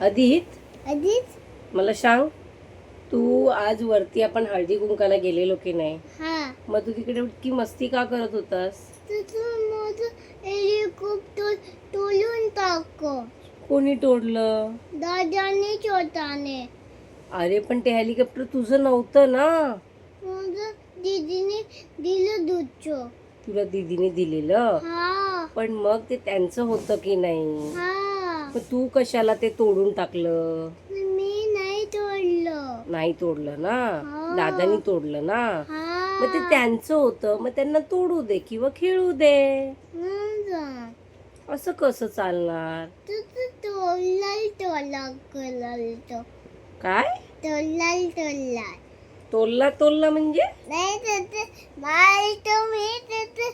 अदित, आधीच मला सांग, तू आज वरती आपण हळदी कुंकाला गेलेलो की नाही? हा मग तू तिकडे इतकी मस्ती का करत होतास? तुझं माझं हेलिकॉप्टर तोडून टाको कोणी तोडलं? दादाने छोटाने अरे पण ते हेलिकॉप्टर तुझं नव्हतं ना. माझं दीदीने दिलं दूधचं. तुला दीदीने दिलेलं. हा पण मग ते त्यांचं होतं की नाही? हा मग तू कशाला ते तोडून टाकलं? मी नाही तोडलं. नाही तोडलं ना, हा. दादानी तोडलं ना. हा मग ते त्यांचं होतं, मग त्यांना तोडू दे किंवा खेळू दे. माझं असं कसं चालणार? तुझं तोडलाय तोडला कलर काय तोडलाय तोडला तोडला म्हणजे? नाही त्याचे माल तुम्ही त्याचे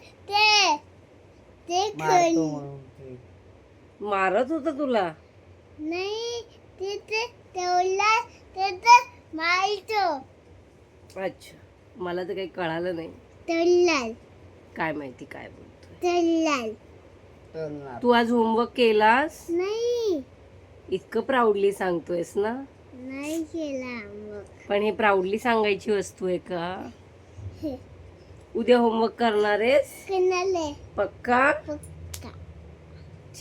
ते मारत होता तुला? नाही तिथे तोडलाय त्याचे मालतो अच्छा, मला तर काही कळालं नाही. तोडलाय काय माहिती काय बोलतोय. तोडलाय तू आज होमवर्क केलास? नाही इतकं प्राऊडली सांगतोयस ना. नाही केला मग पण हे प्राऊडली सांगायची वस्तू आहे का? उद्या होमवर्क करणार आहेस? कनाले पक्का? पक्का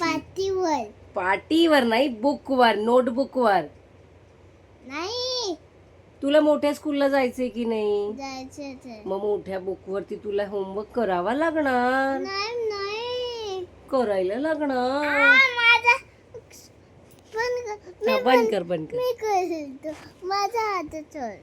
पातीवर पाटीवर नाही, बुकवर, नोटबुकवर. नाही तुला मोठ्या स्कूलला जायचंय की नाही? जायचं मग मोठ्या बुकवरती तुला होमवर्क करावा लागणार. नाही नाही करायला लागणार. माझा पण हा, बंद कर बंद कर. मी करतो माझा हात चल